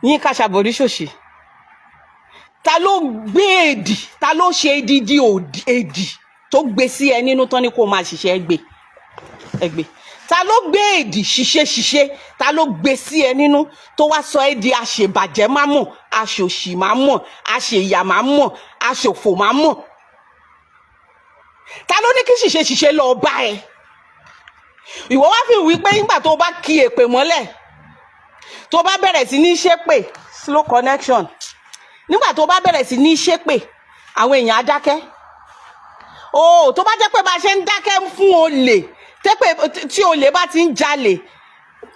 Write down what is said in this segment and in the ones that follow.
Yinka ṣàbòríṣòṣì. Ta ló gbé èdì, ta ló ṣe dídí èdì tó gbé sí ẹ nínú tán ní kó máa ṣiṣẹ́ ẹgbẹ́. Ta ló gbé èdì ṣiṣẹ́ ta ló gbé sí ẹ nínú tó wá sọ ẹ́ di àṣebàjẹ́ má mọ̀, aṣòṣì má mọ̀, àṣèyà má mọ̀, aṣòfò má mọ̀. Ta ló ní kí ṣiṣẹ́ lọ bá ẹ? Ìwọ wá fi wí pé nígbà tó bá kí èpè mọ́lẹ̀, tó bá bẹ̀rẹ̀ sí ní ṣépè, slow connection, nígbà tó bá bẹ̀rẹ̀ sí ní ṣépè, àwọn èèyàn á dákẹ́. Tó bá jẹ́ pé bá ṣe ń dákẹ́ fún olè, tí olè bá ti ń jalè,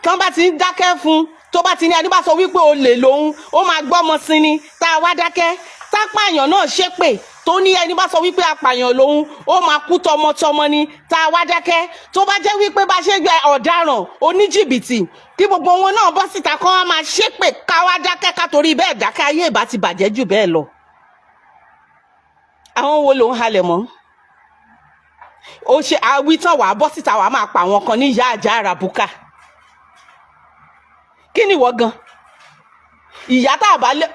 tán bá ti ń dákẹ́ fún, tó bá ti ní ẹni bá sọ wípé olè lòun, ó máa gbọ́mọ sí ni, tá a wá dákẹ́. Tápàyàn náà ṣépè tó ní ẹni bá sọ wípé apàyàn lòun, ó máa kú tọmọtọmọ ni, tá a wá dákẹ́. Tó bá jẹ́ wípé bá ṣe gbé ọ̀daràn oníjìbìtì, kí gbogbo wọn náà bọ́ síta kán wá máa ṣépè, ká wá dákẹ́, ká torí bẹ́ẹ̀ dákẹ́, ayé ìbá ti bàjẹ́ jù bẹ́ẹ̀ lọ. Àwọn wo ló ń halẹ̀ mọ́? Ó ṣe àwítán wàá bọ́ síta wàá máa pa àwọn kan ní ìyá àjà àràbùkà. Kí ni ìwọ gan? Ìyá tá a bá lé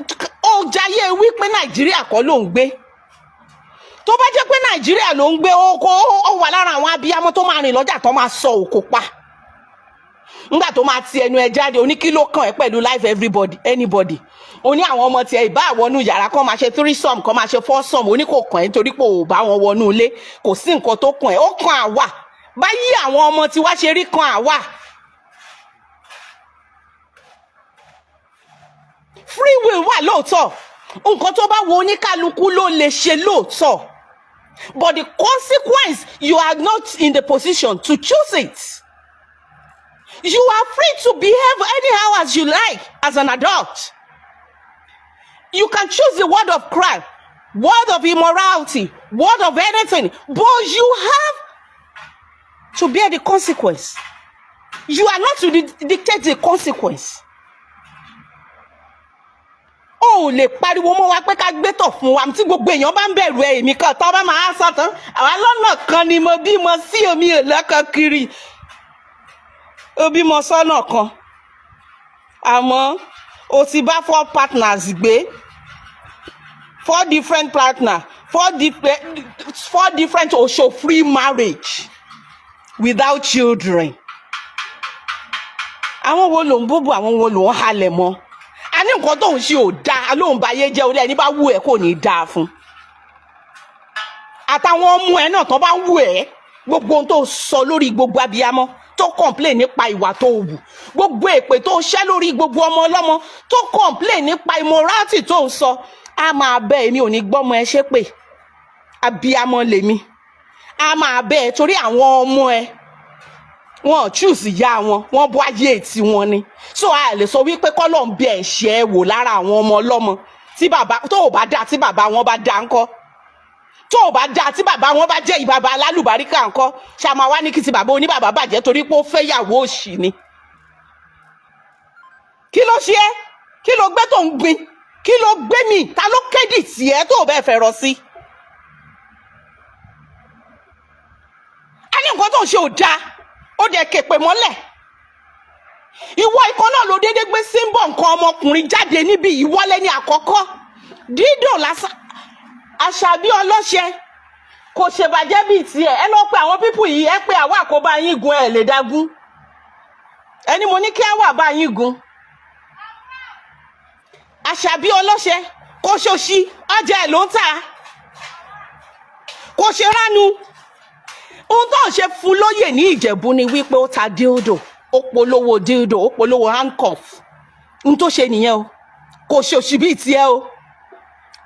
ó jayé wípé Nàìjíríà kọ́ ló ń gbé. Tó bá jẹ́ pé Nàìjíríà ló ń gbé, ó wà lára àwọn abiyamọ tó máa rìn lọ́jà tó máa sọ òkò pa. Nígbà tó máa ti ẹnu ẹ jáde, ó ní kí ló kàn ẹ́ pẹ̀lú life anybody. Ó ní àwọn ọmọ tiẹ̀ ìbá wọnú yàrá kan máa ṣe threesome, kan máa ṣe foursome, ó ní kò kàn ẹ́ nítorí pé ò bá wọn wọnú ilé, kò sí nǹkan tó kàn ẹ́, ó kàn àwa. Báyìí àwọn ọmọ tí wá ṣe rí kan àwa. Free will wà lóòótọ́, nǹkan tó bá wo oníkálukú ló lè ṣe lóòótọ́, but the consequence, you are not in the position to choose it. You are free to behave anyhow as you like as an adult. You can choose the word of crime, word of immorality, word of anything, but you have to bear the consequence. You are not to dictate the consequence. Ó lè pariwo mọ́ wa pé ká gbé tọ̀ fún wa tí gbogbo èèyàn bá ń bẹ̀rù èmi kan tó bá máa sọ tán. Àwa lọ́nà kan ni mo bímọ sí omi ìlọ́kọ̀ kiri. Ó bímọ sọ́nà kan. Àmọ́ ó ti bá 4 partners gbé. 4 different partners. 4 different Osho free marriage without children. Àwọn wo ló ń bóbó, àwọn wo ló ń halẹ̀ mọ́? A ní nǹkan tó ń ṣe ò dáa, ló ń ba ayé jẹ́, orí ẹni bá wù ẹ́ kò ní dáa fún. Àtàwọn ọmọ ẹ náà tó bá wù ẹ́, gbogbo ohun tó sọ lórí gbogbo abiyamọ tó complain nípa ìwà tó wù, gbogbo èpè tó ṣẹ́ lórí gbogbo ọmọ ọlọ́mọ tó complain nípa immorality tó ń sọ, a máa bẹ́ èmi ò ní gbọ́mọ ẹ ṣépè. Abiyamọ lèmi. A máa bẹ́ ẹ torí àwọn ọmọ ẹ wọ́n choose ìyá wọn, wọ́n bọ́ ayé tí wọ́n ní. So a lè sọ wípé kọ́lọ̀ ń bẹ ẹ̀ṣẹ̀ wò lára àwọn ọmọ ọlọ́mọ tí bàbá tó ò bá dá, tí bàbá wọn bá dá ńkọ́, tó ò bá dá, tí bàbá wọn bá jẹ́ ìbàbá alálùbáríkà ńkọ́, ṣàmà wá ní kí ti bàbá oníbàbá bàjẹ́ torí pé ó fẹ́ yàwó òṣì ni. Kí ló ṣe é? Kí ló gbé tó ń gbin? Kí ló gbé mi? Ta ló kédì tí ẹ tó bẹ́ẹ̀ fẹ́ rọ sí? A ní nǹkan tó ń ṣe ò dáa, ó dẹ̀ képe mọ́lẹ̀. Ìwọ ikọ̀ náà ló dédé gbé símbọ̀ nǹkan ọmọkùnrin jáde níbi ìwọlé ní àkọ́kọ́. Dídò lásán. Àṣàbí ọlọ́ṣẹ kò ṣèbàjẹ́ bíi tiẹ̀. Ẹ lọ pe àwọn pípù yìí, ẹ pé àwa kò bá yín gun, ẹ lè dágún. Ẹni mo ní kí àwa bá yín gun. Àṣàbí ọlọ́ṣẹ kò ṣòṣì, ọjà ẹ̀ ló ń tà. Kò ṣe ránu. Ohun tó ń ṣe fún lóyè ní Ìjẹ̀bú ni wípé ó ta dildo, ó polówó dildo, ó polówó handcuff. Ohun tó ṣe nìyẹn o. Kò ṣòṣì bíi tiẹ̀ o.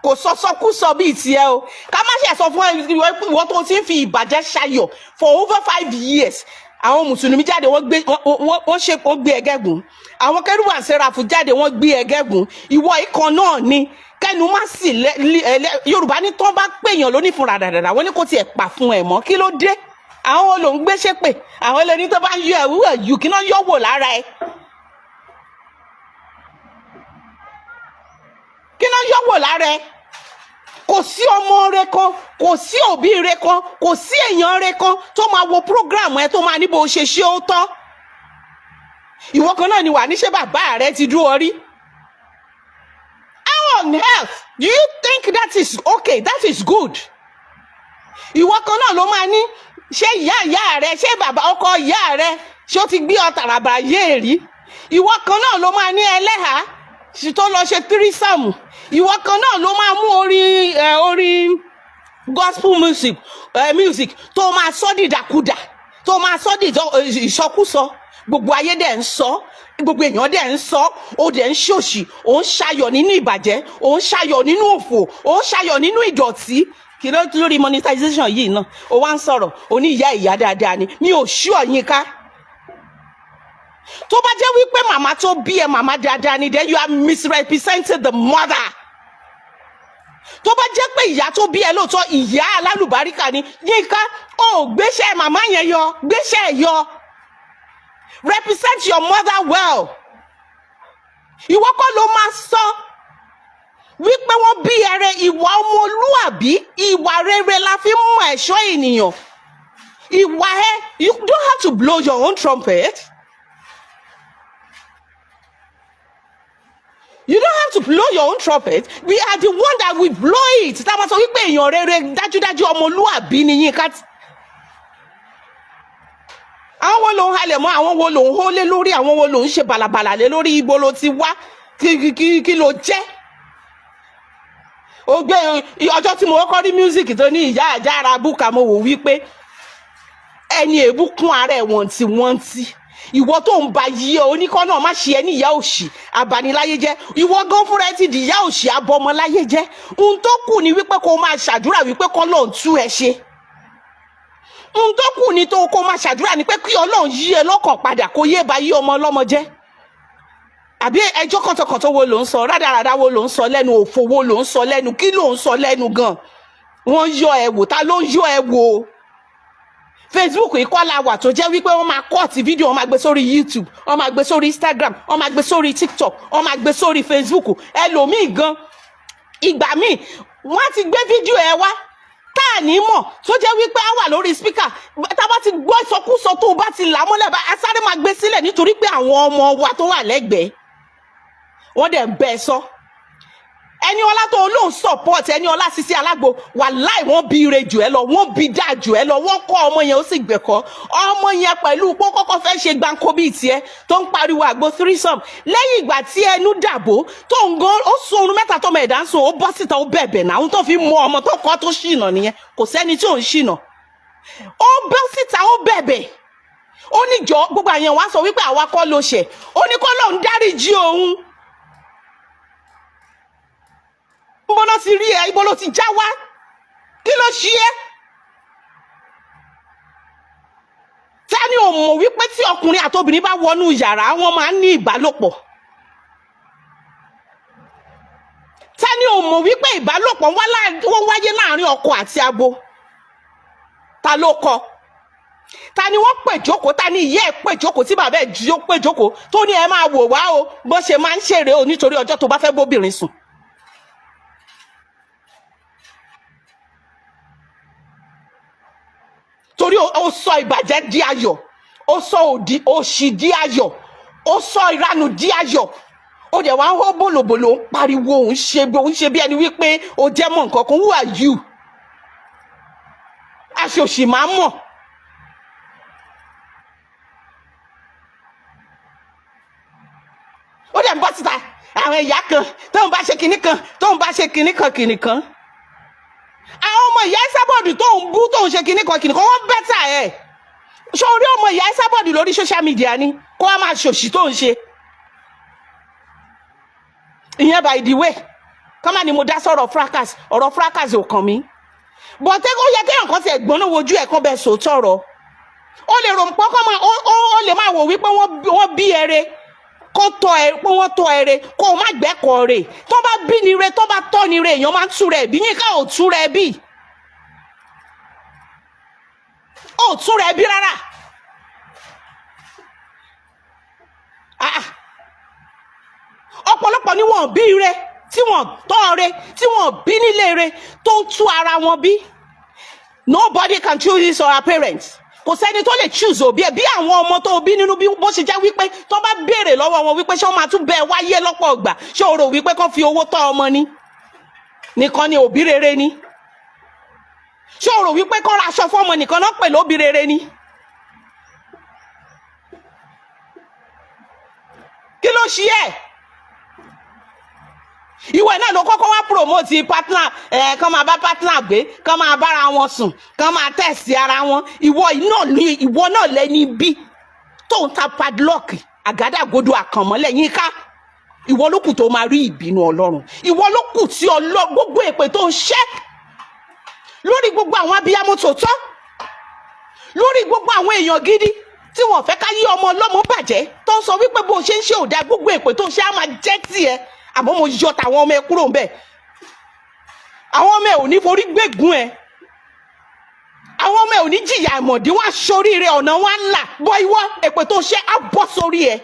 Kò sọsọkúsọ bíi tiẹ̀ o. Ká má ṣe sọ fún ìwọ tó ti ń fi ìbàjẹ́ ṣayọ̀ for over 5 years. Àwọn Mùsùlùmí jáde wọ́n gbé ẹgẹ́gùn. Àwọn Kérúbù àti Séráfù jáde wọ́n gbé ẹgẹ́gùn. Ìwọ ikọ̀ náà ni kẹ́nu má sì Yorùbá ní tán bá pèèyàn lóní fúnra dàdàdà wọ́n ní kò tiẹ̀ pa fún ẹ̀ mọ́. Kí ló dé? Àwọn olò ń gbé ṣépè, àwọn ẹlẹ́ni tó bá ń yọ ẹ̀wú ẹ̀yù kí náà yọ wò lára ẹ. Kí náà yọ wò lára ẹ. Kò sí ọmọ rẹ kan, kò sí òbí rẹ kan, kò sí èèyàn rẹ kan tó máa wo program ẹ tó máa ní bó ṣe ṣe ó tọ́. Ìwọ kan náà ni wà ní ṣé bàbá rẹ ti dúró rí. on earth do you think that is okay? That is good? Ìwọ kan náà ló máa ní ṣé ìyá rẹ, ṣé bàbá ọkọ ìyá rẹ, ṣé ó ti gbé ọ tàràbà yé rí? Ìwọ kan náà ló máa ní ẹlẹ́hàá tó lọ ṣe tírísàmù. Ìwọ kan náà ló máa mú orin gospel music tó máa sọ dìdàkudà, tó máa sọ ìsọkúsọ. Gbogbo ayé dẹ̀ ń sọ, gbogbo èèyàn dẹ̀ ń sọ, ó dẹ̀ ń ṣòṣì, ó ń ṣayọ̀ nínú ìbàjẹ́, ó ń ṣayọ̀ nínú òfò, ó ń ṣayọ̀ nínú ìdọ̀tí. Kí ló lórí monetization yìí náà? Ó wá ń sọ̀rọ̀, ó ní ìyá dáadáa ni. Mi ò ṣú Yinka. Tó bá jẹ́ wípé màmá tó bí ẹ màmá dáadáa ni, then you are misrepresenting the mother. Tó bá jẹ́ pé ìyá tó bí ẹ lóòótọ́ ìyá alálùbáríkà ni, Yinka, ó gbéṣẹ́ màmá yẹn yọ, gbéṣẹ́ ẹ̀ yọ. Represent your mother well. Ìwọ kọ́ ló máa sọ wípé wọ́n bí ẹrẹ. Ìwà ọmọlúàbí, ìwà rere la fi mọ ẹ̀ṣọ́ ènìyàn. Ìwà ẹ, you don't have to blow your own trumpet. You don't have to blow your own trumpet. We are the one that will blow it. Tá a bá sọ wípé èèyàn rere dájúdájú ọmọlúàbí ni Yinka. Àwọn wo ló ń halẹ̀ mọ́, àwọn wo ló ń hólé lórí, àwọn wo ló ń ṣe bàlàbàlà lé lórí, ibo ló ti wá, kí ló jẹ́? Ó gbé ọjọ́ tí mo kọ́kọ́ rí music tó ní ìyá àjà ara búkà, mo wò wípé ẹni èébú kún ara ẹ̀ wọ̀ntìwọ̀ntì. Ìwọ tó ń ba yí ọ oníkọ́ náà má ṣe ẹ ní ìyá òṣì abaniláyé jẹ́. Ìwọ gan fúnra ẹ ti di ìyá òṣì abọmọláyé jẹ́. Ohun tó kù ni wípé kó máa ṣàdúrà wípé k'Ọlọ́run tú ẹ ṣe. Ohun tó kù ni tó kó máa ṣàdúrà ni pé kí Ọlọ́run yí ẹ lọ́kàn padà, kó yé ba yí ọmọ ọlọ́mọ jẹ́. Àbí ẹjọ́ kọ̀tọ̀kọ̀tọ̀ wo ló ń sọ, rádaràdá wo ló ń sọ lẹ́nu, òfò wo ló ń sọ lẹ́nu, kí ló ń sọ lẹ́nu gan? Wọ́n yọ ẹ wò, ta ló ń yọ ẹ wò? Facebook ìkọlà wà tó jẹ́ wípé wọ́n máa kọ́ọ̀tì fídíò, wọ́n máa gbé sórí YouTube, wọ́n máa gbé sórí Instagram, wọ́n máa gbé sórí TikTok, wọ́n máa gbé sórí Facebook. Ẹlòmíì gan ìgbà míì wọ́n á ti gbé fídíò ẹ wá tá à ní mọ̀, tó jẹ́ wípé á wà lórí speaker. Tá a bá ti gbọ́ ìsọkúsọ tó bá ti là mọ́lẹ̀ bá a sáré máa gbé sílẹ̀ nítorí pé àwọn ọmọ wa tó wà lẹ́gbẹ̀ẹ́ wọ́n dẹ̀ ń bẹ́ẹ̀ sọ. Ẹniọlá tó lóun support Ẹniọlá Sisi Alágbo, wàláì wọ́n bí ire jù ẹ lọ, wọ́n bí dáa jù ẹ lọ, wọ́n kọ́ ọmọ yẹn ó sì gbẹ̀kọ́. Ọmọ yẹn pẹ̀lú pé kọ́kọ́ fẹ́ ṣe gbáǹkó bíi tiẹ̀ tó ń pariwo àgbo threesome. Lẹ́yìn ìgbà tí ẹnu dàbò tó ń gan, ó sún oorun mẹ́ta tọmọ ẹ̀dá ń sùn, ó bọ́ síta ó bẹ̀bẹ̀ náà. Àwọn tó fi mú ọmọ tó kọ́ tó ṣìnà nìyẹn, kò sẹ́ni tí ò ń ṣìnà. Ó bọ́ síta ó bẹ̀bẹ̀. Ó ní jọ gbogbo àyẹn wá sọ wípé àwa kọ́ ló ṣẹ̀. Ó ní kọ́ lóun dáríjì òun. Ibo ló ti rí ẹ, ibo ló ti já wá, kí ló ṣe é? Ta ni ò mọ̀ wípé tí ọkùnrin àtobìnrin bá wọnú yàrá wọ́n máa ń ní ìbálòpọ̀? Ta ni ò mọ̀ wípé ìbálòpọ̀ wọ́n wáyé láàrin ọkọ àti abo? Ta ló kọ́? Ta ni wọ́n pè jókòó, ta ni ìyá ẹ̀ pè jókòó tí bàbá ẹ̀ pè jókòó tó ní ẹ máa wò wá o bó ṣe máa ń ṣeré o nítorí ọjọ́ tó bá fẹ́ bóbìnrin sùn? Torí ó sọ ìbàjẹ́ di ayọ̀, ó sọ òṣì di ayọ̀, ó sọ ìranù di ayọ̀. Ó dẹ̀ wá ń hó bòlòbòlò ń pariwo, òun ṣe bí ẹni wípé ó jẹ́ mọ̀ nǹkan kan. Who are you? Aṣòṣì máa mọ̀. Ó dẹ̀ ń bọ́ síta àwọn ìyá kan tóun bá ṣe kinní kan, tóun bá ṣe kinní kan. Àwọn ọmọ ìyá Ẹsábọ̀dù tó ń bú tó ń ṣe kinní kan wọ́n bẹ́tà ẹ̀. Ṣé orí ọmọ ìyá Ẹsábọ̀dù lórí social media ni kó wá máa ṣòṣì tó ń ṣe? Ìyẹn by the way, kọ́má ni mo dá sọ̀rọ̀ fracas, ọ̀rọ̀ fracas ò kàn mí. Bọ̀tẹ́ ó yẹ kéèyàn kan tiẹ̀ gbọ́n náà wojú ẹ̀ kan bẹ́ẹ̀ sòótọ́ ọ̀rọ̀. Ó lè rò pọ́ ó lè máa wò wípé wọ́n bí ẹrẹ kó tọ́ ẹ pé wọ́n tọ́ ẹrẹ kó o má gbẹ́kọ̀ọ́ rẹ̀. Tó bá bí ni re, tó bá tọ́ ni re, èèyàn máa ń tú rẹ̀ bí. Yínká ò tú rẹ̀ bí. Ó tú rẹ̀ bí rárá. Ọ̀pọ̀lọpọ̀ ni wọ́n bí re, tí wọ́n tọ́ re, tí wọ́n bí nílé re, tó ń tú ara wọn bí. Nobody can choose his or her parents. kò sẹ́ni tó lè choose òbí ẹ̀ bí àwọn ọmọ tó bí nínú bí bó ṣe jẹ́ wípé tó bá béèrè lọ́wọ́ wọn wípé ṣé wọ́n máa tún bẹ́ẹ̀ wáyé lọ́pọ̀ ìgbà ṣé o rò wípé kán fi owó tọ́ ọmọ ni nìkan ni òbí rere ni ṣé o rò wípé kán ra aṣọ fún ọmọ nìkan náà pè lóbí rere ni kí ló ṣe ẹ́ ìwọ náà ló kọ́kọ́ wá promote partner kán máa bá partner gbé kán máa bára wọn sùn kán máa tẹ̀sí ara wọn ìwọ náà lẹ́ni bí tó ń ta padlock àgádágodo àkànmọ́lẹ̀ Yínká ìwọ ló kù tó máa rí ìbínú Ọlọ́run ìwọ ló kù tí Ọlọ́run gbogbo èpè tó ń ṣẹ́ lórí gbogbo àwọn abiyamọ tòótọ́ lórí gbogbo àwọn èèyàn gidi tí wọ́n fẹ́ ká yí ọmọ ọlọ́mọ bàjẹ́ tó ń sọ wípé bó ṣe ń ṣe òdà gbogbo èpè tó ń ṣe á máa jẹ́ tiẹ̀ àmọ́ mo yọ tàwọn ọmọ ẹ kúrò ń bẹ̀ àwọn ọmọ ẹ ò ní forí gbégun ẹ àwọn ọmọ ẹ ò ní jìyà ìmọ̀dí wọn aṣoríire ọ̀nà wọn á là bọ́ ìwọ èpè tó ṣe á bọ́ sórí ẹ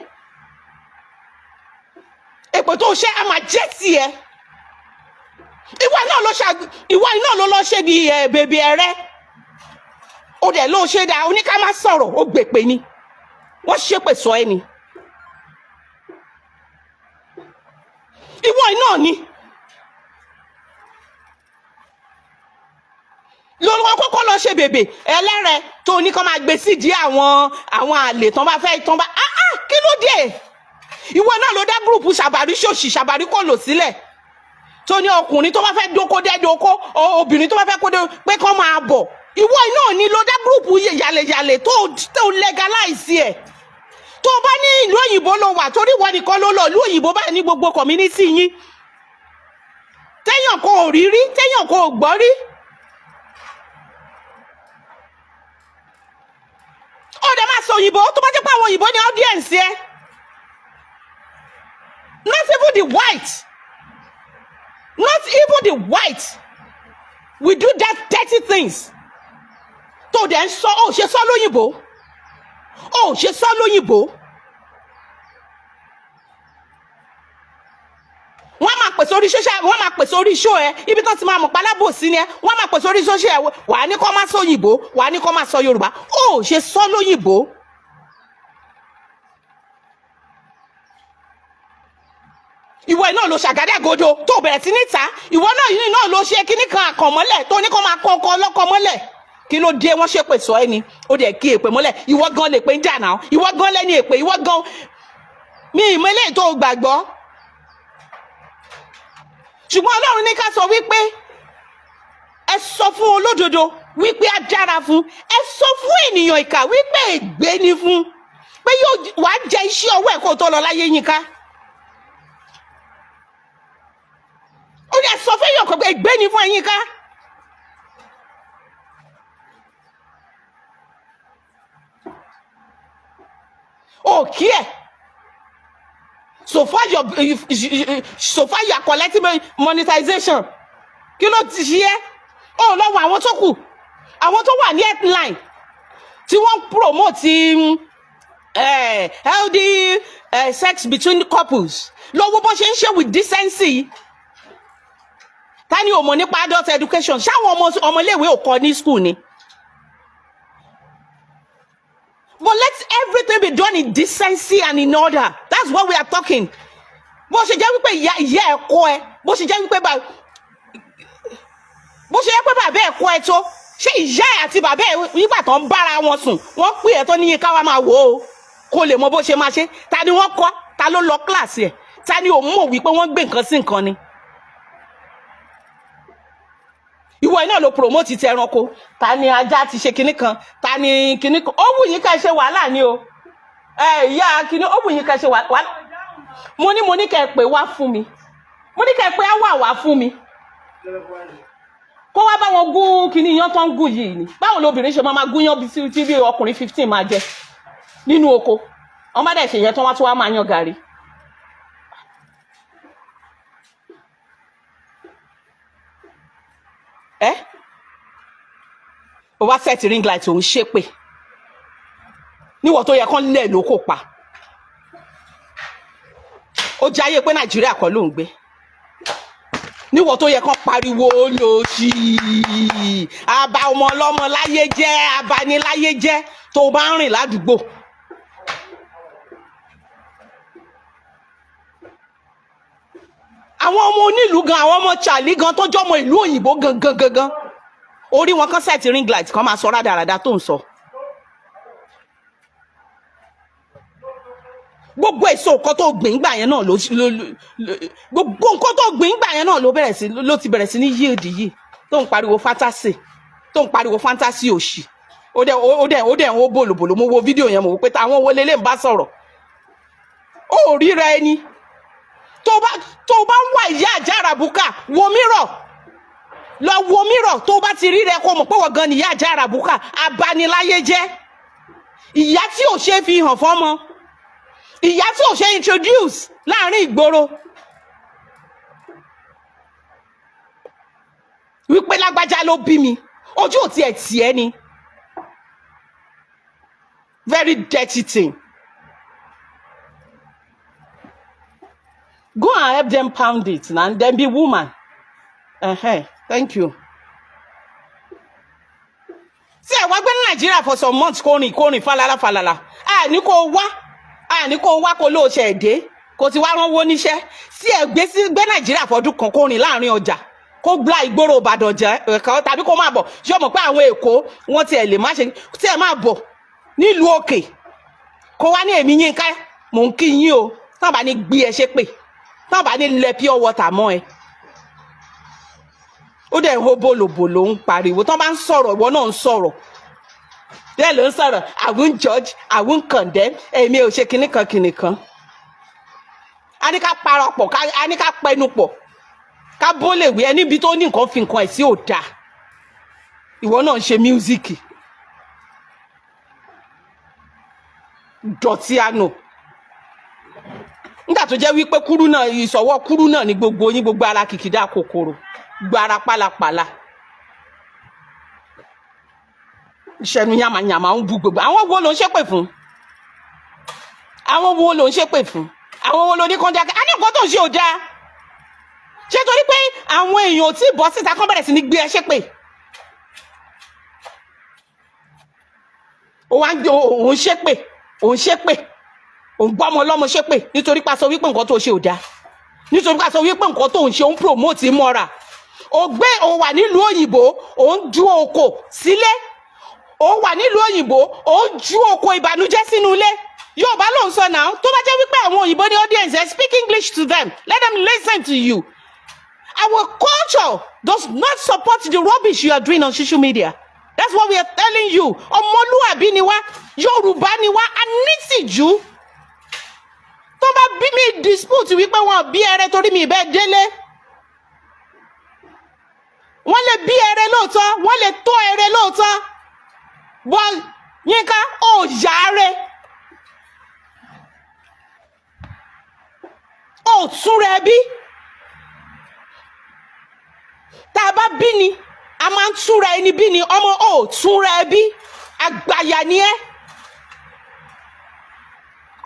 èpè tó ṣe á máa jẹ́ tiẹ̀ ìwọ náà ló lọ ṣe bí bèbè ẹrẹ ó dẹ̀ ló ṣe dá oníká má sọ̀rọ̀ ó gbèpè ni wọ́n ṣépè sọ ẹ́ ni ìwọ náà ni lọ́wọ́ kọ́kọ́ lọ ṣe bèbè ẹlẹ́rẹ̀ tó ní kó máa gbé sídìí àwọn àlè tán bá fẹ́ tán bá kí ló dé ìwọ náà ló dá gúrùpù ṣàbàrí ṣòṣì ṣàbàrí kò lò sílẹ̀ tó ní ọkùnrin tó bá fẹ́ dóko dẹ́dóko obìnrin tó bá fẹ́ kó dé pé kán máa bọ̀ ìwọ náà ni ló dá gúrùpù yàlẹ̀yàlẹ̀ tó legalize ẹ̀ tó bá ní ìlú òyìnbó ló wà torí ìwọ nìkan ló lọ ìlú òyìnbó báyìí ní gbogbo community yín téèyàn kò rí rí téèyàn kò gbọ́ rí ó dẹ̀ máa sọ òyìnbó tó bá jẹ́ pé àwọn òyìnbó ní audience ẹ not even the white we do that dirty things tó dẹ̀ ń sọ ó ṣe sọ lóyìnbó ó ṣe sọ lóyìnbó wọ́n máa pèsè orí social wọ́n máa pèsè orí show ẹ ibi tó ti máa mọ̀ pálábòsí ni ẹ wọ́n máa pèsè orí social ẹ wà á ní kó máa sọ òyìnbó wà á ní kó máa sọ Yorùbá ó ṣe sọ lóyìnbó ìwọ náà ló ṣàgádágodo tó bẹ̀rẹ̀ sí níta ìwọ náà ló ṣe kíní kan àkànmọ́lẹ̀ tó ní kó máa kọ́ ọkọ ọlọ́kọ mọ́lẹ̀ kí ló dé wọ́n ṣépè sọ ẹni ó dẹ̀ kí èpè mọ́lẹ̀ ìwọ gan lè pé ń jà náà ìwọ gan lẹ́ni èpè ìwọ gan mi ìmọ̀ eléyìí tó gbàgbọ́ ṣùgbọ́n Ọlọ́run ní ká sọ wípé ẹ sọ fún olódodo wípé á dára fún ẹ sọ fún ènìyàn ìkà wípé ègbé ni fún pé yóò wá jẹ iṣẹ́ ọwọ́ ẹ̀ kó tó lọ láyé Yínká ó ní ẹ sọ fún èèyàn kan pé ègbé ni fún ẹ Yínká. Oh, care. So far you are collecting monetization. Kí ló ti ṣe é? Oh, lọ́wọ́ àwọn tó kù. Àwọn tó wà ní headline. Tí wọ́n promote healthy sex between couples. Lọ́wọ́ bó ṣe ń ṣe with decency. Ta ni ó mọ̀ nípa adult education? Ṣáwọn ọmọléèwé ò kọ́ ní school ni? But let everything be done in decency and in order. That's what we are talking. Bó ṣe jẹ́ wípé ìyá ẹ̀kọ́ ẹ, bó ṣe jẹ́ wípé bàbá ẹ̀kọ́ ẹ tó, ṣé ìyá ẹ àti bàbá ẹ nígbà tó ń bára wọn sùn, wọ́n pè ẹ́ tó ní Yínká wá máa wò ó, kó lè mọ bó ṣe máa ṣe. Ta ni wọ́n kọ́? Ta ló lọ kíláàsì ẹ̀? Ta ni ò mọ̀ wípé wọ́n gbé nǹkan sí nǹkan ni? Ìwọ iná ló promote ti ẹranko. Ta ni ajá ti ṣe kinní kan? Ta ni kinní kan? Ó wù yín ká ṣe wàhálà ni o. Ìyá kinní ó wù yín ká ṣe wàhálà. Mo ní kẹ́ pè wá fún mi. Mo ní kẹ́ pè wá fún mi. Kó wá bá wọn gún kinní yan tó ń gún yìí ni. Báwo lobìnrin ṣe máa gún yan bí ọkùnrin 15 máa jẹ nínú oko. Wọ́n bá dẹ̀ ṣe yẹn tó wá máa yan gàrí. Ó wá set ring light òun ṣépè níwọ̀ tó yẹ kán lẹ̀ ló kò pa ó jáyé pé Nàìjíríà kọ́ ló ń gbé níwọ̀ tó yẹ kán pariwo lòṣì àbá ọmọ ọlọ́mọ láyé jẹ́ abaniláyé jẹ́ tó bá ń rìn ládùúgbò. àwọn ọmọ onílùú gan, àwọn ọmọ Charlie gan tó jọmọ ìlú òyìnbó gangan orí wọn kan set ring light kan máa sọ rádaràda tó ń sọ. gbogbo èso nǹkan tó gbìn gbà yẹn náà gbogbo nǹkan tó gbìn gbà yẹn náà ló ti bẹ̀rẹ̀ sí ní yield yìí tó ń pariwo fantasy òṣì ó dẹ̀ ń wó bòlòbòlò. mo wo fídíò yẹn mo wò pé àwọn owó lélẹ̀ ń bá sọ̀rọ̀. ó ríra ẹni tó bá ń wá ìyá àjàrà bùkà wo mírọ̀ lọ wo mírọ̀ tó bá ti rí rẹ kó mọ̀ pé wọ́n gan ni ìyá àjàrà bùkà abaniláyé jẹ́ ìyá tí ò ṣe fi hàn fọ́mọ ìyá tí ò ṣe introduce láàrin ìgboro wípé lágbájá ló bí mi ojú ò tiẹ̀ tiẹ̀ ni very dirty thing. Go and help them pound it and then be woman. Thank you. See, I work in Nigeria for some months. Koni falala. Ní kó wá kó ló ṣe dé. Kò ti wá rán wo níṣẹ́. Sí ẹ gbé Nigeria fọdún kan kó rìn láàrin ọjà. Kó gba ìgboro Ìbàdàn jẹ́ tàbí kó má bọ̀. Ṣé o mọ̀ pé àwọn Èkó wọ́n ti ẹ̀ lè má ṣe tí ẹ má bọ̀ nílùú òkè. Kó wá ní èmi Yinka mò ń kí yín o. Tán bá ní gbé ẹ ṣépè. Tán bá ní lẹ pure water mọ́ ẹ. Ó dẹ̀ ń hó bòlòbòlò ń pariwo. Tán bá ń sọ̀rọ̀ ìwọ náà ń sọ̀rọ̀. Bẹ́ẹ̀ ló ń sọ̀rọ̀ I won't judge, I won't condemn. Èmi ò ṣe kìnnìkan. A ní ká parapọ̀, a ní ká pẹnu pọ̀. Ká bó lè wí ẹ níbi tó ní nǹkan fi nǹkan ẹ̀ sí ò dáa. Ìwọ náà ń ṣe míúsíkì. Dọ̀tí àná. Nígbà tó jẹ́ wípé kúrú náà ìṣọwọ́ kúrú náà ní gbogbo yín gbogbo ara kìkìdá kòkòrò gbára pálapàla ìṣẹ́nu yàmàyàmà ń bu gbogbo àwọn wo ló ń ṣépè fún àwọn wo ló ń ṣépè fún àwọn wo ló ní kọ́ńdà á ní nǹkan tó ń ṣe ò dáa ṣé torí pé àwọn èèyàn ò tí ì bọ́ síta kán bẹ̀rẹ̀ sí ní gbé ẹ ṣépè òun ṣépè òun gbọ́ ọmọ ọlọ́mọ ṣépè nítorí pé a sọ wípé nǹkan tó ṣe ò dáa nítorí pé a sọ wípé nǹkan tó ń ṣe òun promote mọ́ra ó wà nílùú òyìnbó òun ju oko sílé ó wà nílùú òyìnbó òun ju oko ìbànújẹ́ sínú ilé Yorùbá ló ń sọ náà tó bá jẹ́ wípé àwọn òyìnbó ní audience speak English to them let them listen to you. Our culture does not support the rubbish you are doing on social media. That's what we are telling you. Ọmọlúwàbí ni wá Yorùbá ni wá a nítìjú. Tó bá bí mi dispute wípé wọn bí ẹrẹ torí mi ìbẹ́ délé wọ́n lè bí ẹrẹ lóòótọ́ wọ́n lè tó ẹrẹ lóòótọ́ bọ́ Yínká ó yáre ó túnra ẹbí tá a bá bí ni a máa ń túnra ẹni bí ni ọmọ ó túnra ẹbí àgbàyà ni ẹ́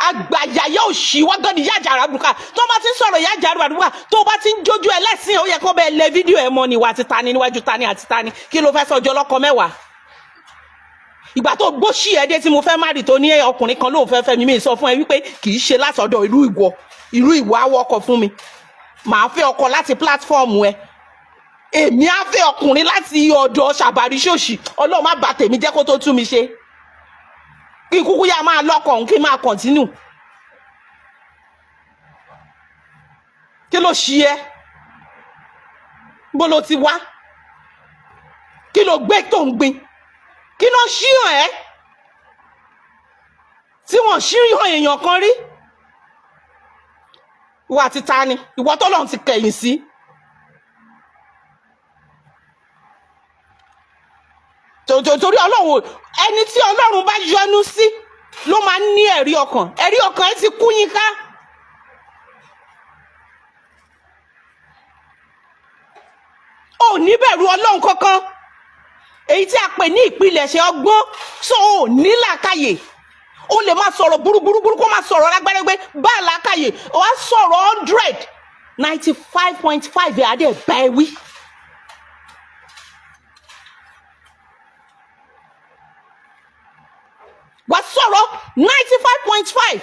àgbàyà yóò ṣì wá gan ni ìyá àjàrà àbùkà tó bá ti ń sọ̀rọ̀ ìyá àjàrà àbùkà tó bá ti ń jójú ẹ lẹ́sìn ó yẹ kó bẹ́ẹ̀ lẹ fídíò ẹ mọ́ ni wà á ti tani níwájú tani àti tani kí ló fẹ́ sọjọ́ lọ́kọ mẹ́wàá ìgbà tó gbóṣì ẹ dé tí mo fẹ́ má rí tó ní ọkùnrin kan lóun fẹ́ fẹ́ mi sọ fún ẹ wípé kì í ṣe látọ̀dọ̀ irú ìwọ awọ́kọ̀ fún mi màá fẹ́ ọkọ láti pílátífọ́ọ̀mù ẹ èmi á fẹ́ ọkùnrin láti ọ̀dọ̀ ṣàbàrí ṣòṣì Ọlọ́run má bà tèmi jẹ́ kó tó tú mi ṣe kí kúkú yá máa lọ́kọ̀ òun kí n máa kọ̀ntínú kí ló ṣí ẹ bó ló ti wá kí ló gbé tó ń gbin kí ló ṣíyàn ẹ tí wọ́n ṣíyàn èèyàn kan rí ìwọ àti ta ni ìwọ tọ́lọ́run ti kẹ̀yìn sí torí Ọlọ́run ẹni tí Ọlọ́run bá yọ́nú sí ló máa ń ní ẹ̀rí ọkàn ẹ ti kú Yínká ò ní bẹ̀rù Ọlọ́run kankan èyí tí a pè ní ìpilẹ̀ṣẹ̀ ọgbọ́n so ò ní làákàyè ó lè máa sọ̀rọ̀ burúburú kó máa sọ̀rọ̀ lágbẹ́rẹ́gbẹ́ bá làákàyè ó wá sọ̀rọ̀ 100 95.5 ẹ̀ adé bá ẹ wí. Wàá sọ̀rọ̀ 95.5.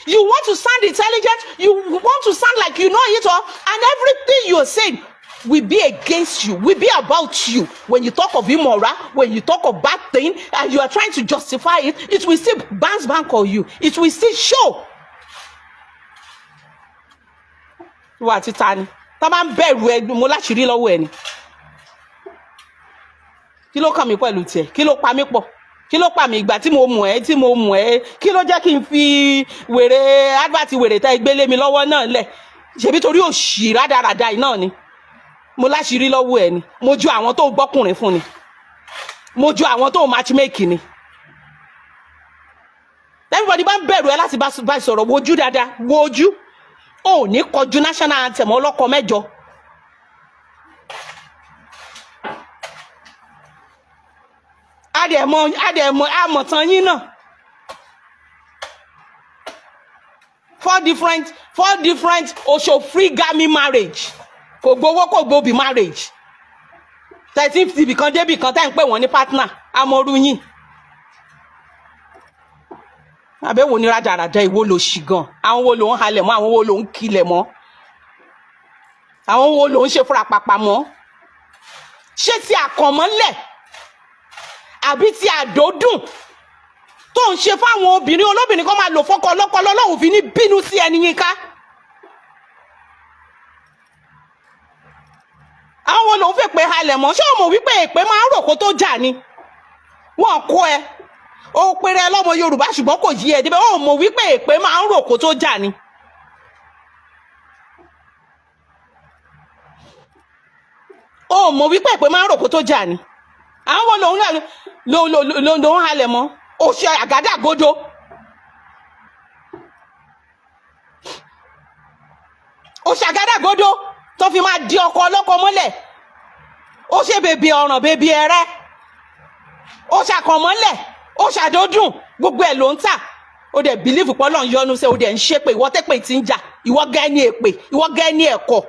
You want to sound intelligent, you want to sound like you know it all, and everything you're saying will be against you, will be about you. When you talk of immoral, when you talk of bad thing, and you are trying to justify it, it will still bounce back on you. It will still show. Wà á ti ta ni? Tá bá ń bẹ̀rù ẹ, mo láṣìírí lọ́wọ́ ẹ ni. Kí ló kàn mí pẹ̀lú tiẹ̀? Kí ló pa mí pọ̀? Kí ló pa mí ìgbà tí mo mọ̀ ẹ́ kí ló jẹ́ kí n fi wèrè advert wèrè tá ìgbélé mi lọ́wọ́ náà lẹ̀? Ṣebí torí òṣì rádaràda yìí náà ni. Mo láṣìírí lọ́wọ́ ẹ ni. Mo ju àwọn tó gbọ́kùnrin fún ni. Mo ju àwọn tó matchmake ni. Everybody bá ń bẹ̀rù ẹ láti bá sọ̀rọ̀ wojú dáadáa, wojú. Ó ní kọjú national anthem ọlọ́kọ mẹ́jọ. Àmọ̀tán yín náà. 4 different oṣòfrígami marriage. Kò gbowó kò gbòbí marriage. 1350 bìkan débì kan tá ń pè wọ́n ní partner. Amọ̀rú yín. Àbẹ̀wò ní rádaràda ìwọ ló ṣì gan. Àwọn wo ló ń halẹ̀ mọ́, àwọn wo ló ń kilẹ̀ mọ́. Àwọn wo ló ń ṣe fúra pàpà mọ́. Ṣé ti àkànmọ́lẹ̀ àbí ti àdódùn tó ń ṣe fáwọn obìnrin olóbìnrin kan máa lò fọ́kọ ọlọ́kọ lọ́lọ́hùn fi ní bínú sí ẹni Yínká? Àwọn wo ló ń fẹ́ pé halẹ̀ mọ́? Ṣé o mọ̀ wípé èpè máa ń rò kó tó jà ni? Wọ́n kọ́ ẹ ó péré ọlọ́mọ Yorùbá ṣùgbọ́n kò yí ẹ débẹ̀. O mọ̀ wípé èpè máa ń rò kó tó jà ni? O mọ̀ wípé èpè máa ń rò kó tó jà ni? Àwọn lòun náà ló ń halẹ̀ mọ́. Ó ṣe àgádágodo. Ó ṣe àgádágodo tó fi máa di ọkọ ọlọ́kọ mọ́lẹ̀. Ó ṣe bèbè ọ̀ràn bèbè ẹ̀rẹ́. Ó ṣàkànmọ́lẹ̀. Ó ṣàdódùn. Gbogbo ẹ̀ ló ń tà. Ó dẹ̀ bìlífù pé Ọlọ́run yọ́nú sí, ó dẹ̀ ń ṣépè. Ìwọ tẹ́pè tí ń jà. Ìwọ gẹ́ ní èpè. Ìwọ gẹ́ ní ẹ̀kọ́.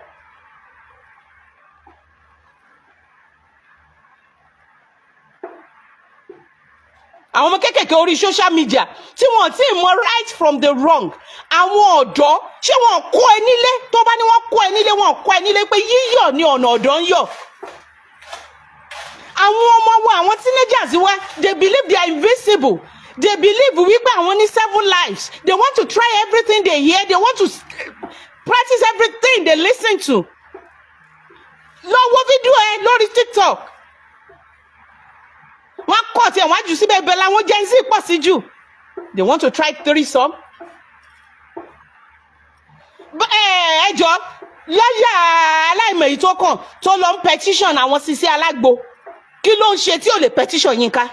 Àwọn ọmọ kékèké orí social media tí wọ́n ti mọ right from the wrong. Àwọn ọ̀dọ́ ṣé wọ́n kó ẹ nílé? Tó bá ní wọ́n kó ẹ nílé, wọ́n kó ẹ nílé pé yíyọ̀ ni ọ̀nà ọ̀dọ́ ń yọ̀. Àwọn ọmọ wa, àwọn teenagers wa, they believe they are invisible. They believe wípé àwọn ní 7 lives. They want to try everything they hear. They want to practice everything they listen to. Lọ wo fídíò ẹ lórí TikTok. Wọ́n kọ̀ tí wọ́n jù síbẹ̀ ibẹ̀ làwọn Gen Z pọ̀ sí jù. They want to try threesome. Ẹjọ́ lọ́yà aláìmọ̀ èyí tó kàn tó lọ ń petition àwọn Sisi Alágbo. Kí ló ń ṣe tí ò lè petition Yínká?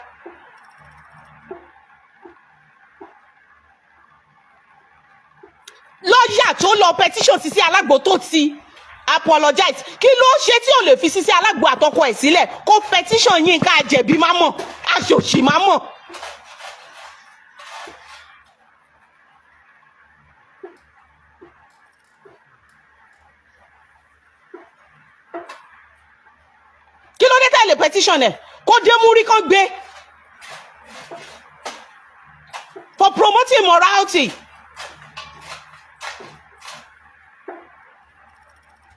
Lọ́yà tó lọ petition Sisi Alágbo tó ti apologize. Kí ló ṣe tí ò lè fi Sisi Alágbo àtọkọ ẹ̀ sílẹ̀ kó petition Yínká àjẹ̀bí má mọ̀, aṣòṣì má mọ̀? Kí ló dé tá lè petition ẹ̀? Kó dé múrí kan gbé for promoting morality.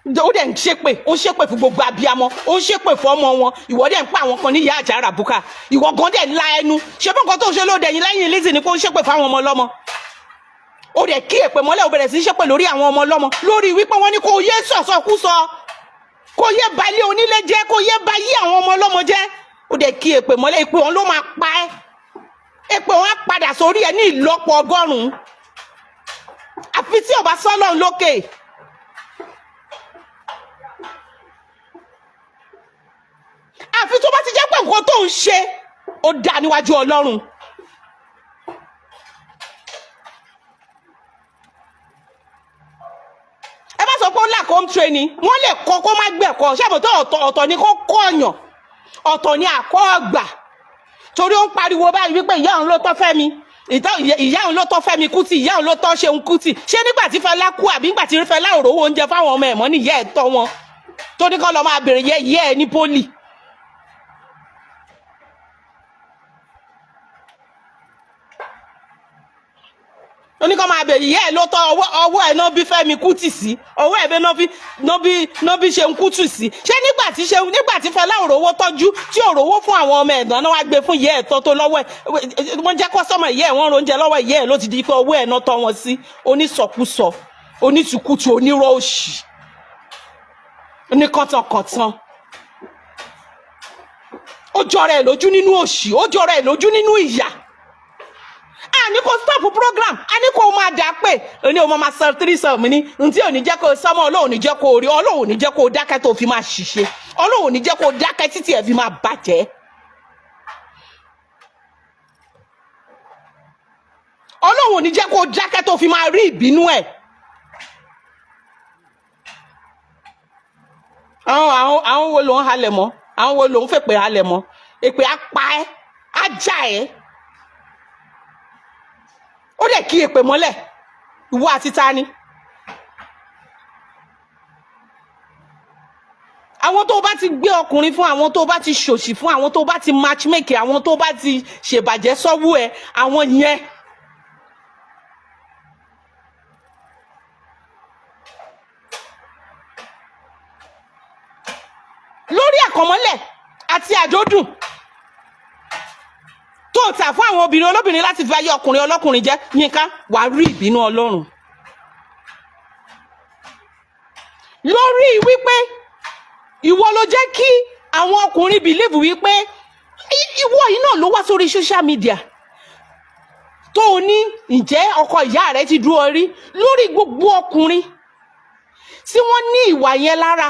Ó dẹ̀ ń ṣépè, ó ń ṣépè fún gbogbo abiyamọ, ó ń ṣépè fún ọmọ wọn. Ìwọ dẹ̀ ń pa àwọn kan ní ìyá àjàrà bùkà. Ìwọ gan dẹ̀ ń la ẹnu. Ṣé bí nǹkan tó ń ṣe lóde yìí lẹ́yìn Lizzy ni kó ń ṣépè fún àwọn ọmọ ọlọ́mọ? Ó dẹ̀ kí èpè mọ́lẹ̀, ó bẹ̀rẹ̀ sí í ṣépè lórí àwọn ọmọ ọlọ́mọ. Lórí wípé wọ́n ní kó yé sọ̀sọ̀kúsọ, kó yé balẹ̀ onílé jẹ́, kó yé ba yí àwọn ọmọ ọlọ́mọ jẹ́. Ó dẹ̀ kí èpè mọ́lẹ̀, èpè wọn ló máa pa ẹ́. Èpè wọn á padà sórí ẹ ní ìlọ́po 100. Àfi tí ó bá sọ́lọ́run lókè. Àfi tó bá ti jẹ́ pé nǹkan tó ń ṣe ó dá níwájú Ọlọ́run. Ẹ bá sọ pé ó lack home training, wọ́n lè kọ́ kó má gbẹ̀kọ́. Ṣé àbò tó ọ̀tọ̀ ni kó kọ́ ọ̀yàn, ọ̀tọ̀ ni àkọ́ ọ̀gbà. Torí ó ń pariwo báyìí wípé ìyá òun ló tọ́ fẹ́ mi. ìyá òun ló tọ́ Fẹ́mi Kútì, ìyá òun ló tọ́ Ṣeun Kútì. Ṣé nígbà tí Fẹlá kú àbí nígbà tí Fẹlá ò rówó oúnjẹ fáwọn ọmọ ẹ̀ mọ́ ni ìyá ẹ̀ tọ́ wọn tó ní kán lọ máa bèrè ìyá ẹ̀ ní pólì? Ó ní kán máa bèrè ìyá ẹ̀ ló tọ́ ọwọ́ ẹ̀ náà bí Fẹ́mi Kútì sí, ọwọ́ ẹ̀ bẹ́ẹ̀ náà bí Ṣeun Kútì sí. Ṣé nígbà tí Fẹlá ò rówó tọ́jú tí ò rówó fún àwọn ọmọ ẹ̀dán náà wá gbé fún ìyá ẹ̀ tọ́ tó lọ́wọ́ ẹ̀ wọ́n jẹ́ kọ́sọ́mọ̀ ìyá ẹ̀ wọ́n ronjẹ lọ́wọ́ ìyá ẹ̀ ló ti di pé ọwọ́ ẹ̀ náà tọ́ wọn sí? Onísọkúsọ, onítùkùtù, onírọ́ òṣì, oníkọ̀tànkọ̀tàn. Ó jọra ẹ̀ lójú nínú òṣì, ó jọra ẹ̀ lójú nínú ìyà. A ní kó stop program, a ní kó máa dà pé ní o máa sọ 3 sọ mi ní ntí ò ní jẹ́ kó sọmọ, Ọlọ́run ní jẹ́ kó rí, Ọlọ́run ní jẹ́ kó dákẹ́ tó fi máa ṣìṣe, Ọlọ́run ní jẹ́ kó dákẹ́ títí ẹ̀ fi máa bàjẹ́, Ọlọ́run ní jẹ́ kó dákẹ́ tó fi máa rí ìbínú ẹ̀. Àwọn wo ló ń halẹ̀ mọ́? Àwọn wo ló ń fèpè halẹ̀ mọ́? Èpè á pa ẹ́, á já ẹ́. Ó dẹ̀ kí èpè mọ́lẹ̀, ìwọ àti ta ni? Àwọn tó bá ti gbé ọkùnrin fún, àwọn tó bá ti ṣòṣì fún, àwọn tó bá ti matchmake, àwọn tó bá ti ṣèbàjẹ́ sọ́wọ́ ẹ̀, àwọn yẹn. Lórí àkànmọ́lẹ̀ àti àdódùn tó tà fún àwọn obìnrin olóbìnrin láti fi ayé ọkùnrin ọlọ́kùnrin jẹ́, Yínká, wà á rí ìbínú Ọlọ́run. Lórí wípé ìwọ ló jẹ́ kí àwọn ọkùnrin bìlíìfù wípé ìwọ yìí náà ló wá sórí social media tó o ní ǹjẹ́ ọkọ ìyá rẹ ti dúró rí, lórí gbogbo ọkùnrin tí wọ́n ní ìwà yẹn lára.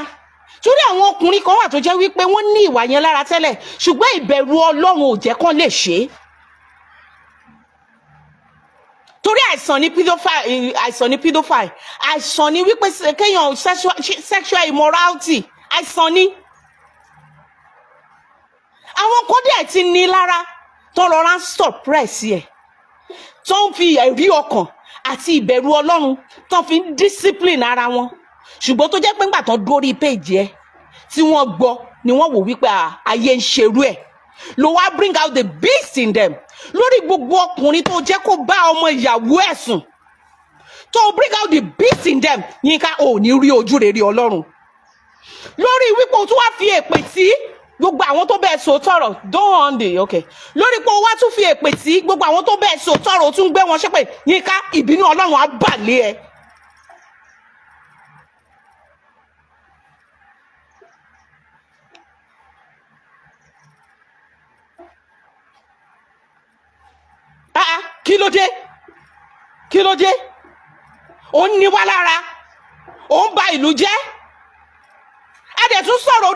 Torí àwọn ọkùnrin kan wà tó jẹ́ wípé wọ́n ní ìwà yẹn lára tẹ́lẹ̀, ṣùgbọ́n ìbẹ̀rù Ọlọ́run ò jẹ́ kán lè ṣe é. Torí àìsàn ni pedophile, àìsàn ni wípé kéèyàn sexual immorality, àìsàn ni. Àwọn kan dẹ̀ ti ní lára tó rọra ń suppress ẹ̀, tó ń fi ẹ̀rí ọkàn àti ìbẹ̀rù Ọlọ́run tó fi ń discipline ara wọn. Ṣùgbọ́n tó jẹ́ pé ńgbà tán dórí péjì ẹ tí wọ́n gbọ́ ni wọ́n wò wípé ayé ń ṣerú ẹ̀, ló wá bring out the beast in them. Lórí gbogbo ọkùnrin tó jẹ́ kó bá ọmọ ìyàwó ẹ̀ sùn, tó bring out the beast in them, Yínká, ò ní rí ojú rere Ọlọ́run. Lórí wípé o tún wá fi èpè tí gbogbo àwọn tó bẹ́ẹ̀ sọ tọrọ okay, lórí pé o wá tún fi èpè tí gbogbo àwọn tó bẹ́ẹ̀ sọ tọrọ o tún gbé wọn ṣépè, Yínká, ìbínú Ọlọ́run á bà lé ẹ. Kí ló dé? Ó ní wá lára, ó ń ba ìlú jẹ́. A dẹ̀ tún sọ̀rọ̀,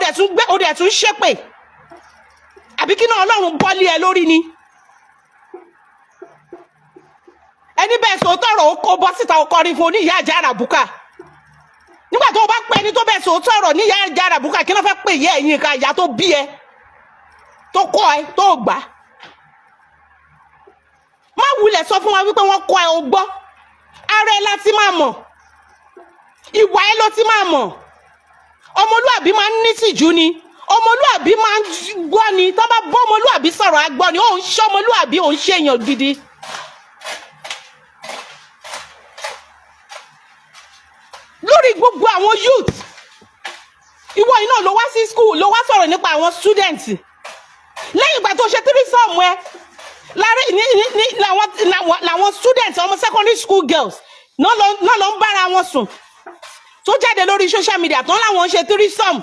ó dẹ̀ tún ṣépè. Àbí kí náà Ọlọ́run bọ́lé ẹ lórí ni? Ẹni bẹ́ẹ̀ sọ tọ̀rọ̀ ó bọ́ síta ó kọrin fún oníyá àjà àràbùkà. Nígbà tó bá pẹ́ ẹni tó bẹ́ẹ̀ sọ tọ̀rọ̀ níyá àjà àràbùkà, kí ló fẹ́ pè yẹ ẹ̀yìn ká ìyá tó bí ẹ, tó kọ́ ẹ, tó gbà. Má wulẹ̀ sọ fún wa wípé wọ́n kọ́ ẹ o gbọ́. Ara ẹ láti máa mọ̀, ìwà ẹ ló ti máa mọ̀. Ọmọlúàbí máa ń ní tìjú ni, ọmọlúàbí máa ń gbọ́ ni, tó bá bọ́ ọmọlúàbí sọ̀rọ̀ á gbọ́ ni. Ó ń ṣe ọmọlúàbí, ó ń ṣe èèyàn gidi. Lórí gbogbo àwọn youth, ìwọ iná ló wá sí school, ló wá sọ̀rọ̀ nípa àwọn students. Lẹ́yìn ìgbà tó ṣe tírísọ̀mù ẹ, làwọn students, ọmọ secondary school girls náà lọ ń bára wọn sùn, tó jáde lórí social media tán láwọn ń ṣe tírísọ̀mù.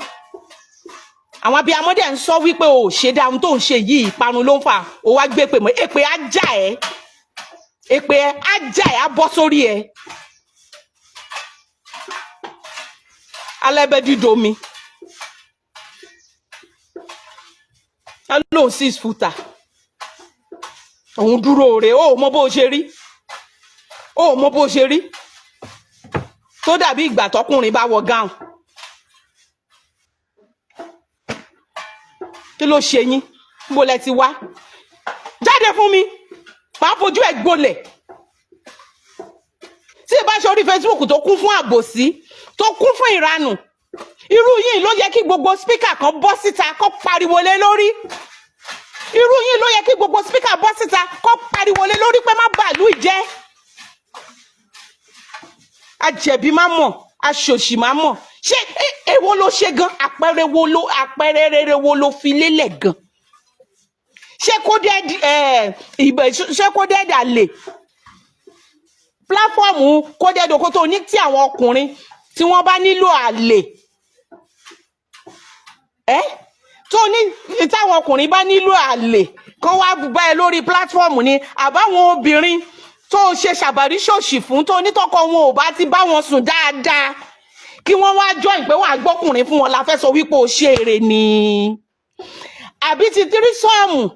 Àwọn abiyamọ dẹ̀ ń sọ wípé o ṣe dáhùn tó ń ṣe yìí, ìparun ló ń fà. O wá gbé pè mọ́, èpè á já ẹ, èpè á já ẹ, á bọ́ sórí ẹ. Alẹ́bẹ̀ dídò mi, á lóun 6 footer. Òun dúró rẹ̀, ó mọ bó ṣe rí, tó dàbí ìgbà tọkùnrin bá wọ gáùn. Kí ló ṣe yín? Bó lẹ ti wá? Jáde fún mi, máa fojú ẹ̀ gbolẹ̀. Tí ẹ bá ṣe orí Facebook tó kún fún àbòsí, tó kún fún ìranù, irú yìí ló yẹ kí gbogbo spíkà kan bọ́ síta kó pariwo lé lórí. Irú yìí ló yẹ kí gbogbo spíkà bọ́ síta kó pariwo lé lórí pé má bàálù jẹ́. Àjẹ̀bí má mọ̀, aṣòṣì má mọ̀. Ṣé èwo ló ṣe gan? Àpẹẹrẹ rere wo ló fi lélẹ̀ gan? Ṣé kó dẹ́ẹ̀dì àlè? Pláfọ́ọ̀mù kó dẹ́ẹ̀dì oko tó ní tí àwọn ọkùnrin tí wọ́n bá nílò àlè. Tó ní táwọn ọkùnrin bá nílò àlè kan wá bá ẹ lórí pláfọ́ọ̀mù ni, àbáwọn obìnrin tó ṣe ṣàbàrí ṣòṣì fún tó nítọ́kọ wọn ò bá ti bá wọn sùn dáadáa kí wọ́n wá join pé wọ́n àgbọ́kùnrin fún wọn la fẹ́ sọ wípé ó ṣe èrè ni. Àbí ti tírísọ́ọ̀mù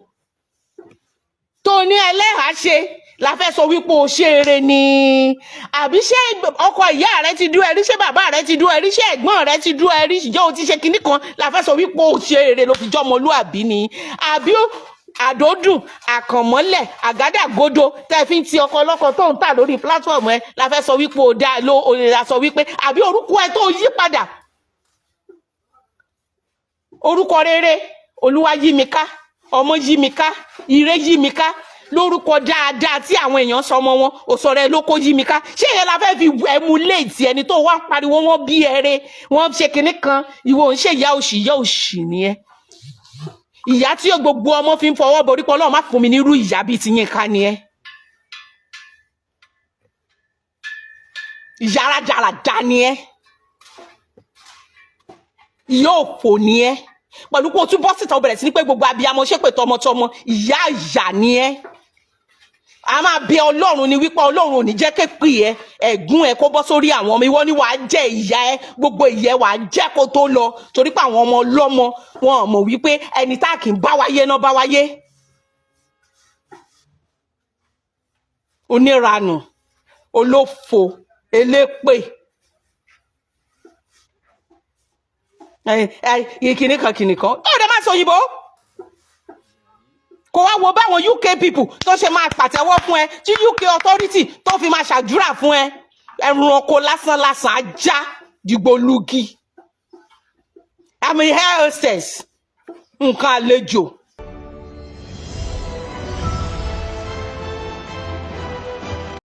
tó ní ẹlẹ́hàá ṣe la fẹ́ sọ wípé ó ṣe èrè ni. Àbí ṣé ọkọ ìyá rẹ ti dú ẹ rí, ṣé bàbá rẹ ti dú ẹ rí, ṣé ẹ̀gbọ́n rẹ ti dú ẹ rí, ṣìjọ́ o ti ṣe kinní kan la fẹ́ sọ wípé ó ṣe èrè ló fi jọ́ ọmọlúàbí ni. Àbí àdódùn, àkànmọ́lẹ̀, àgádágodo tẹ́ fi ń ti ọkọ ọlọ́kọ tó ń tà lórí plátífọ̀mù ẹ la fẹ́ sọ wípé ó dá ló la sọ wípé, àbí orúkọ ẹ tó yí padà, orúkọ rere, olúwa yí mi ká, ọmọ yí mi ká, ire yí mi ká, lórúkọ dáadáa tí àwọn èèyàn sọ ọmọ wọn, òsọ̀rọ̀ ẹ ló kó yí mi ká. Ṣé ìyẹn la fẹ́ fi emulate ẹni tó wá ń pariwo wọn bí ẹrẹ, wọn ṣe kinní kan, ìwọ ń ṣe ìyá òṣì ni ẹ. Ìyá tí gbogbo ọmọ fi ń fọwọ́ borí pọ̀, Ọlọ́run má fún mi nírú ìyá bíi ti Yinka ni ẹ. Ìyá rádaràda ni ẹ. Ìyá òfò ni ẹ. Pẹ̀lú pé o tún bọ́ síta o bẹ̀rẹ̀ sí ní pé gbogbo abiyamọ ṣépè tọmọtọmọ, ìyá ìyá ni ẹ. A máa bẹ Ọlọ́run ni wípé Ọlọ́run ò ní jẹ́ képe ẹ, ẹ̀gún ẹ kó bọ́ sórí àwọn ọmọ, ìwọ ni wàá jẹ ìyá ẹ, gbogbo ìyẹ́ wàá jẹ́ kó tó lọ, torí pé àwọn ọmọ ọlọ́mọ wọn ò mọ̀ wípé ẹni tá kì í bá wáyé náà bá wáyé. Oníranù, olófò, elépè, kìnìkan ó dẹ̀ má sọ òyìnbó. Kò wá wo báwọn UK people tó ṣe máa pàtẹ́wọ́ fún ẹ, tí UK authority tó fi máa ṣàdúrà fún ẹ. Ẹranko lásán ajá dìgbòlugi. I'm a hair hostess, nǹkan àlejò.